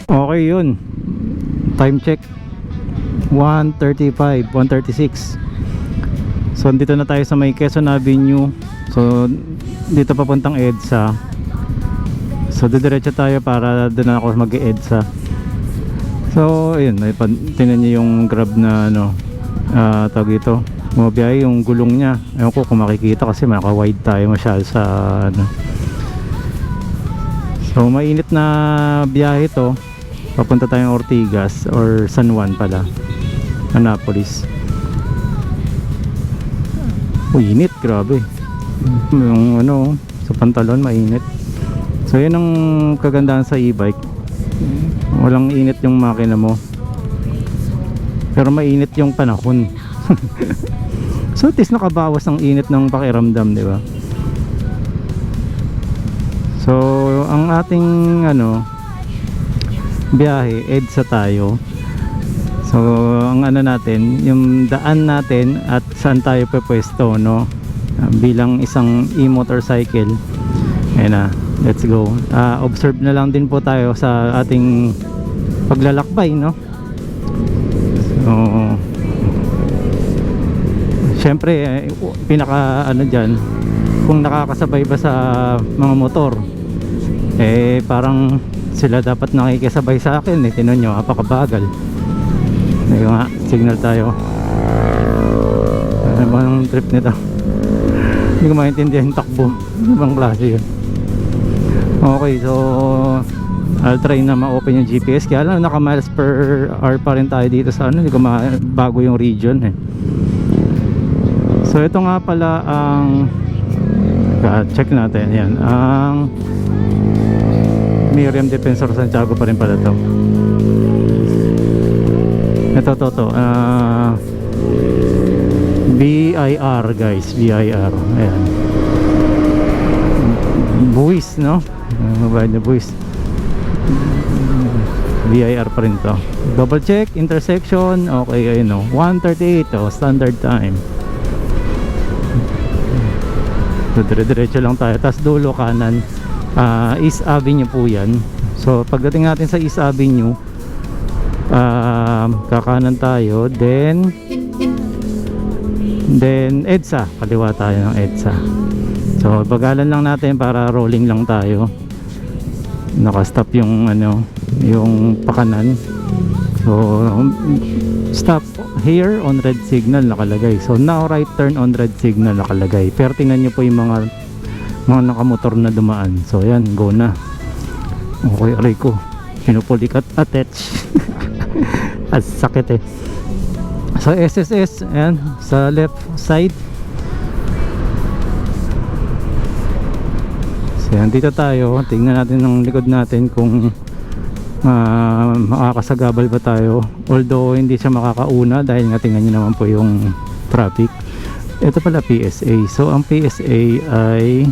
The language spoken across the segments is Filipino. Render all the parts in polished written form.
Okay yun. Time check 1:35, 1:36. So dito na tayo sa may Quezon Avenue. So dito papuntang EDSA. So didiretso tayo para doon ako mag-EDSA. So ayun, tingnan niyo yung Grab na ano, tawag ito, bumabiyahe yung gulong niya. Ayun ko kung makikita kasi naka-wide tayo masyado sa ano. So mainit na biyahe to. Papunta tayong Ortigas or San Juan pala, Annapolis. Init, grabe. Yung ano, sa pantalon mainit. So yun ang kagandahan sa e-bike. Walang init yung makina mo, pero mainit yung panahon. So at least nakabawas ng init ng pakiramdam, di ba? So ang ating ano biyahe, EDSA tayo. So ang ano natin, yung daan natin at saan tayo pwesto, no? Bilang isang e-motorcycle. Ayun na, let's go. Observe na lang din po tayo sa ating paglalakbay, no? So syempre pinaka ano dyan, kung nakakasabay ba sa mga motor, parang sila dapat nakikisabay sa akin. Tinan nyo, apakabagal. Ayun nga, signal tayo. Ano bang trip nito? Hindi ko maintindihan takbo. Ibang klase yun. Okay, so I'll try na ma-open yung GPS. Kaya lang naka miles per hour pa rin tayo dito sa ano, hindi ko bago yung region So ito nga pala ang check natin yan, ang Miriam Defensor Santiago pa rin pala to. Ito BIR guys, BIR. Ayan, buwis, no? Mabay na buwis. BIR pa rin to. Double check, intersection. Okay, ayun no, 1:38 standard time. So dire-diretso lang tayo, tas dulo kanan, East Avenue po yan. So pagdating natin sa East Avenue, kakanan tayo, then EDSA, kaliwa tayo ng EDSA. So bagalan lang natin para rolling lang tayo. Naka-stop yung ano, yung pakanan. So stop here on red signal nakalagay. So now right turn on red signal nakalagay. Pero tingnan nyo po yung mga nakamotor na dumaan. So yan, go na. Okay, aray ko, pinupulikat attach. At sakit So SSS, ayan, sa left side. So yan, dito tayo. Tingnan natin ng likod natin kung makakasagabal ba tayo. Although hindi siya makakauna dahil nga tingnan nyo naman po yung traffic. Ito pala PSA. So ang PSA ay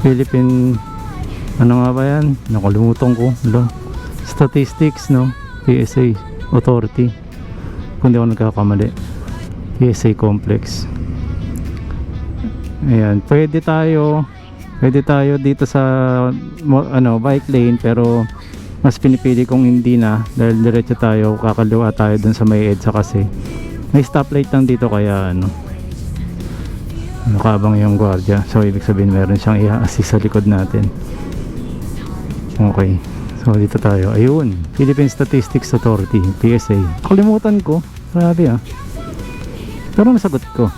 Philippine, ano nga ba yan? Nakalumutong ko. Statistics, no? PSA Authority, kung di ako nagkakamali. PSA Complex. Ayan, pwede tayo dito sa ano, bike lane, pero mas pinipili kong hindi na dahil diretso tayo, kakaliwa tayo dun sa may EDSA kasi may stoplight lang dito, kaya ano, nakabang yung gwardiya. So ibig sabihin meron siyang i-assist sa likod natin. Okay, so dito tayo. Ayun, Philippine Statistics Authority, PSA. Kalimutan ko, grabe pero nasagot ko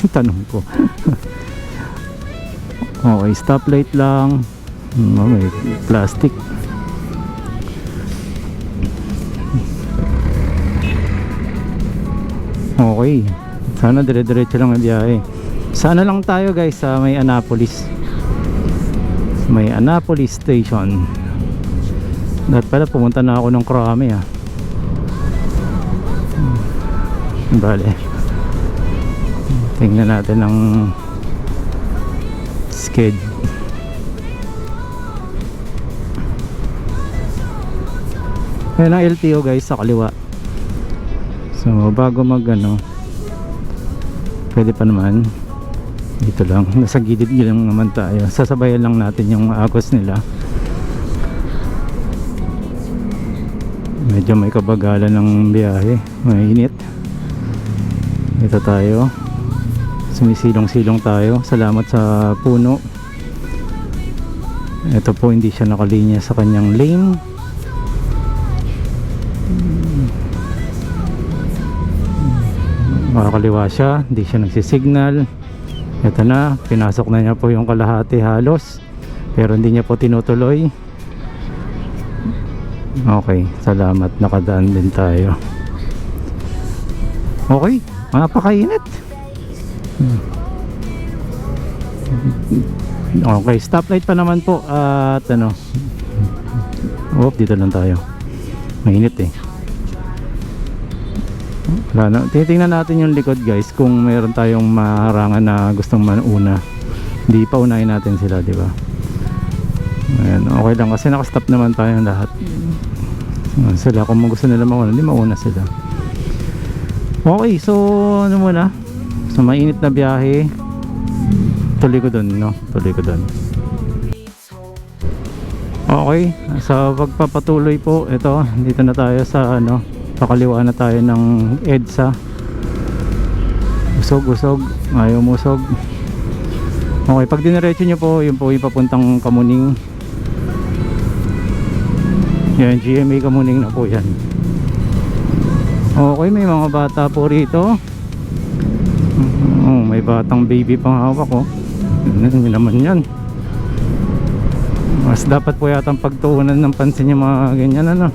tanong ko. Okay, stoplight lang. May plastic. Okay, sana dire-diretso lang ang biyahe. Sana lang tayo guys sa may Annapolis. May Annapolis Station. Dapat pala pumunta na ako ng Krame Bale, tingnan natin ang schedule. Ayan ang LTO guys sa kaliwa. So bago mag ano, pwede pa naman dito lang, nasa gilid lang naman tayo. Sasabayan lang natin yung agos nila. Medyo may kabagalan ng biyahe, mainit. Ito tayo, sumisilong-silong tayo. Salamat sa puno. Ito po, hindi siya nakalinya sa kanyang lane. Makakaliwa siya, hindi siya nagsisignal. Ito na, pinasok na niya po yung kalahati halos, pero hindi niya po tinutuloy. Okay, salamat, nakadaan din tayo. Okay, napakainit. Okay, stoplight pa naman po. At ano, dito lang tayo. Mainit eh. Wala na. Titingnan natin yung likod guys, kung meron tayong maharangan na gustong mauna. Hindi pa unahin natin sila, di ba? Ayan, okay lang kasi nakastop naman tayo lahat. Sila kung gusto nila mauna, hindi mauna sila. Okay, so ano muna? So mainit na biyahe. Tuloy ko dun, no? Tuloy ko dun. Okay, sa pagpapatuloy po, ito, dito na tayo sa ano, pakaliwa na tayo ng EDSA. Usog, ayaw musog. Okay, pag diniretso nyo po, yun po yung papuntang Kamuning. Yan, GMA Kamuning na po yan. Okay, may mga bata po rito. May batang baby pang hawak ko. Ano naman yan? Mas dapat po yata pagtuunan ng pansin yung mga ganyan, ano.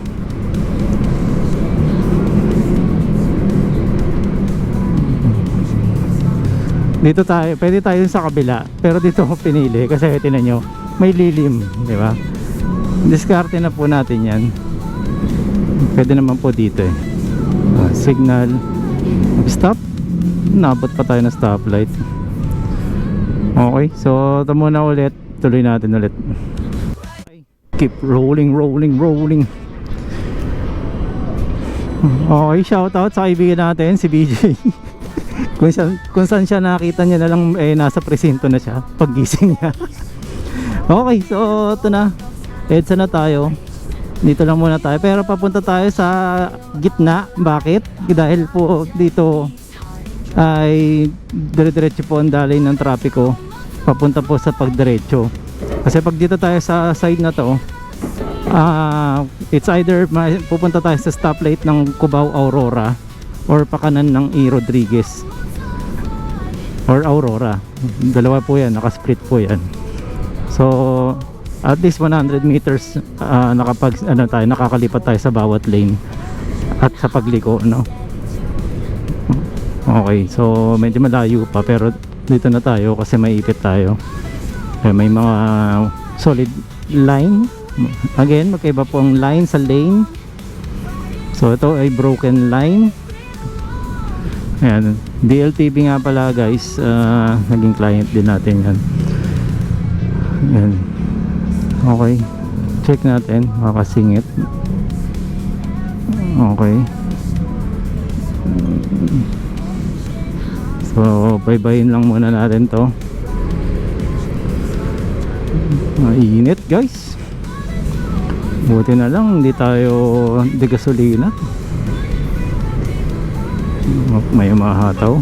Dito tayo, pwede tayo sa kabila, pero dito ako pinili kasi tinan nyo, may lilim, di ba? Diskarte na po natin yan. Pwede naman po dito eh. Signal, stop, nabot pa tayo ng stoplight. Okay, so ito muna ulit, tuloy natin ulit. Keep rolling. Okay, shout out sa kaibigan natin si BJ. Kung saan siya nakita niya na lang, nasa presinto na siya paggising niya. Okay, so ito na, EDSA na tayo. Dito lang muna tayo, pero papunta tayo sa gitna. Bakit? Dahil po dito ay dire-diretso po ang daloy ng trapiko papunta po sa pagdiretso. Kasi pag dito tayo sa side na to, it's either pupunta tayo sa stoplight ng Cubao Aurora or pakanan ng E. Rodriguez or Aurora. Dalawa po yan, nakasplit po yan. So at least 100 meters nakakalipat tayo sa bawat lane at sa pagliko, no? Okay, so medyo malayo pa, pero dito na tayo kasi may ipit tayo. May mga solid line. Again, magkaiba po ang line sa lane. So ito ay broken line. Ayan, DLTV nga pala guys, naging client din natin yan. Ayan. Okay, check natin, makasingit. Okay. So bye-bye lang muna natin to. Mainit guys. Buti na lang hindi tayo di gasolina. May umahataw.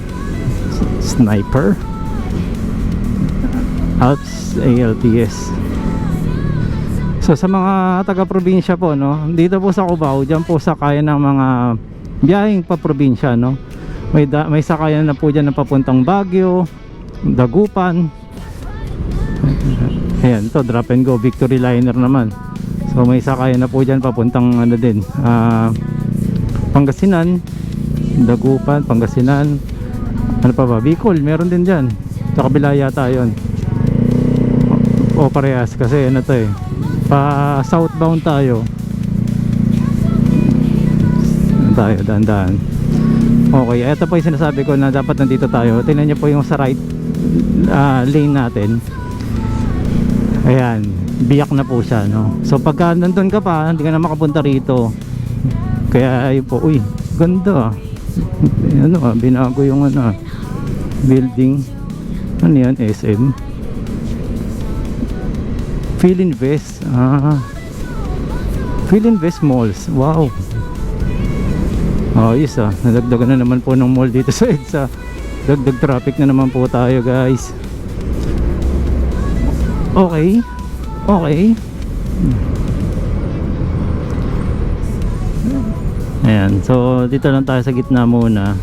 Sniper Alps ALTS. So sa mga taga-probinsya po, no, dito po sa Cubao, diyan po sakayan ng mga biyaheng pa-probinsya, no. May sakayan na po dyan na papuntang Baguio, Dagupan. Ayan, ito drop and go, Victory Liner naman. So may sakayan na po dyan papuntang ano din, Pangasinan, Dagupan, Pangasinan. Ano pa ba? Bicol, meron din dyan. Sa kabila yata yun. O parehas kasi ano to eh, pa southbound tayo. Dahan-dahan. Okay, ito po yung sinasabi ko na dapat nandito tayo. Tingnan nyo po yung sa right lane natin. Ayan, biyak na po siya, no? So pagka nandun ka pa, hindi ka na makapunta rito. Kaya ayun po, uy, ganda. Ano binago yung ano, building. Ano yan, SM? Philinvest. Philinvest Malls. Wow. Oh, yes ah. Nadagdagan na naman po ng mall dito sa EDSA. Dagdag traffic na naman po tayo, guys. Okay. Okay. Ayan. So, dito lang tayo sa gitna muna.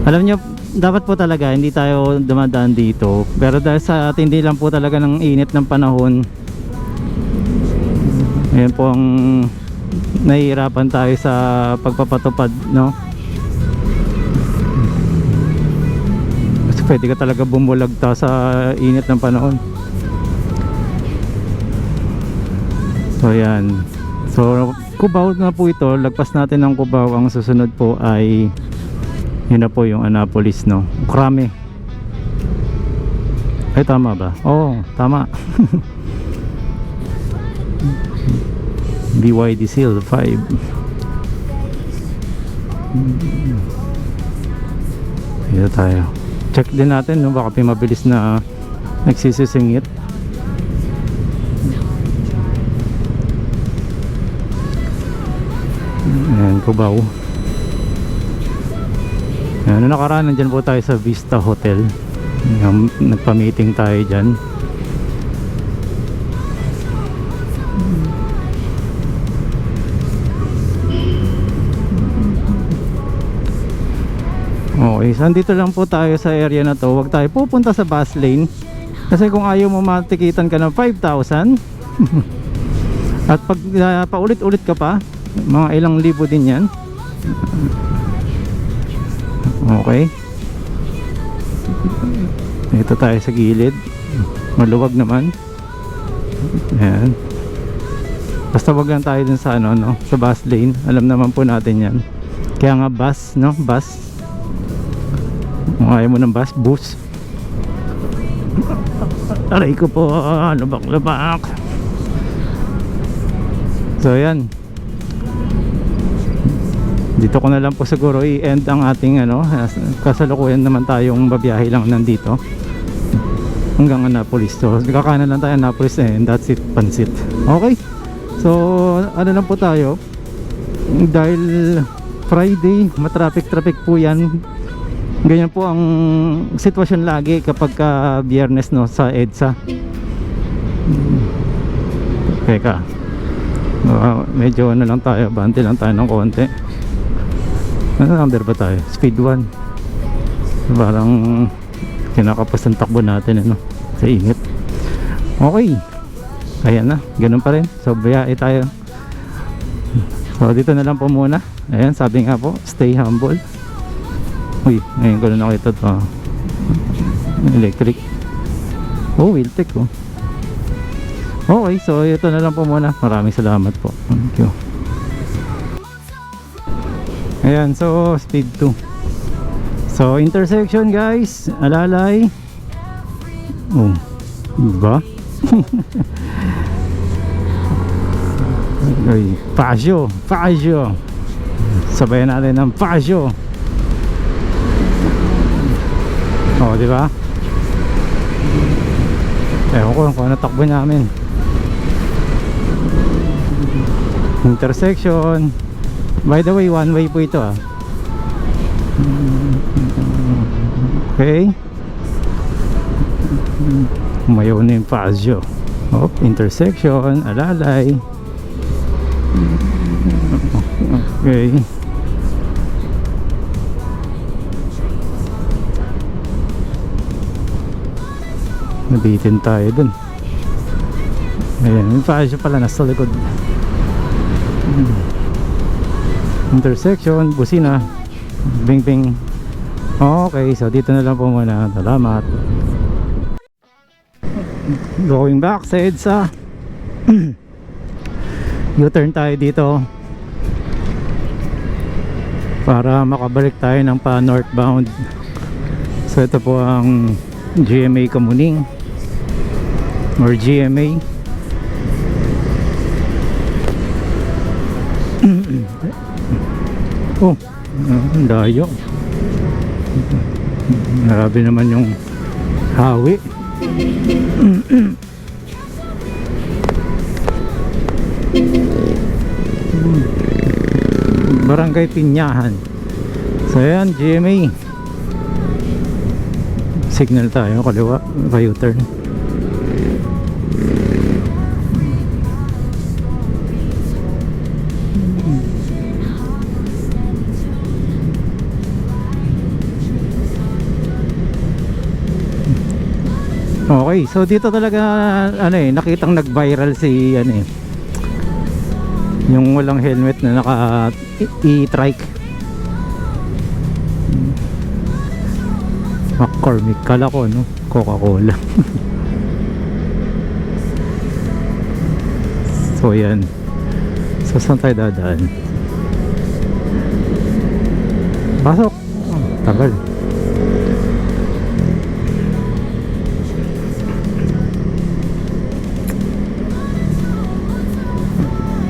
Alam nyo, dapat po talaga hindi tayo dumadaan dito. Pero dahil sa tindi lang po talaga ng init ng panahon, ayan po ang nahihirapan tayo sa pagpapatupad, no? Kasi pwede ka talaga bumulagta sa init ng panahon. So yan. So Cubao na po ito. Lagpas natin ng Cubao. Ang susunod po ay yun na po yung Annapolis, no? Krame. Ay tama ba? Oo, tama. BYD Seal 5. Dito tayo. Check din natin, no? Baka mabilis na nagsisisingit. Ayan, Cubao. Ayan, nung nakaraan nandyan po tayo sa Vista Hotel. Nagpa-meeting tayo dyan. Okay, so andito lang po tayo sa area na to. Huwag tayo pupunta sa bus lane. Kasi kung ayaw mo matikitan ka ng 5,000 at pag paulit-ulit ka pa, mga ilang libo din yan. Okay. Ito tayo sa gilid. Maluwag naman. Ayan. Basta wag lang tayo dun sa ano, no? Sa bus lane. Alam naman po natin yan. Kaya nga bus, no? Bus. Kung ayaw mo ng bus. Aray ko po, lubak-lubak. So yan. Dito ko na lang po siguro i-end ang ating ano, kasalukuyan naman tayong babiyahe lang nandito hanggang Annapolis. So kakanan lang tayo Annapolis and that's it, pansit. Okay. So ano lang po tayo, dahil Friday, matraffic po yan. Ganyan po ang sitwasyon lagi kapag biyernes, no, sa EDSA. Teka, medyo ano lang tayo, bante lang tayo ng konti. Ano number ba tayo? Speed 1. Parang kinakapos ang takbo natin, ano, sa init. Okay, ayan na, ganun pa rin. So biyahe tayo. So dito na lang po muna. Ayan, sabi nga po, stay humble. Uy, ngayon ko na nakita ito. Electric. Oh, Wiltec, oh. Okay, so ito na lang po muna. Maraming salamat po. Thank you. Ayan, so speed 2. So intersection, guys. Alalay. Oh, diba? Ay, Pasio. Sabayan natin ng Pasio. Oh, di ba? Ewan ko kung ano takbo namin. Intersection. By the way, one way po ito, ah. Okay. Umayaw na yung Pasio. Oh, intersection. Alalay. Okay. Nabitin tayo dun. Ayan, yung Pasio pala nasa likod. Intersection, busina. Bing bing. Okay, so dito na lang po muna. Salamat. Going back sa EDSA. U-turn tayo dito para makabalik tayo ng pa northbound. So ito po ang GMA Kamuning or GMA. Oh, ang layo. Grabe naman yung hawi. Barangay Pinyahan. So ayan, GMA. Signal tayo, kaliwa, U-turn. Okay, so dito talaga nakitang nag-viral si yung walang helmet na naka e-trike. McCormick, kala ko Coca-Cola. So yan. So saan tayo dadaan? Pasok. Tagal.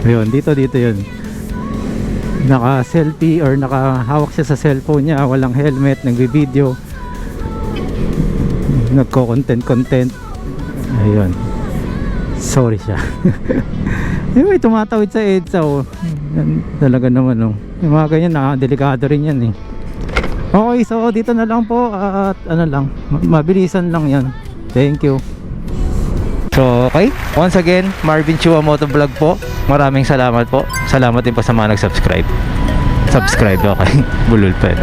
Ayun, dito yun. Naka-selfie or nakahawak siya sa cellphone niya, walang helmet, nagbi-video, nagko-content. Ayun. Sorry siya. May tumatawid sa EDSA Yan, talaga naman yung mga ganyan, delikado rin yan Okay, so dito na lang po at mabilisan lang yan. Thank you. So okay, once again, Marvin Chua Motovlog po. Maraming salamat po. Salamat din po sa mga nag-subscribe. Okay, bulol pa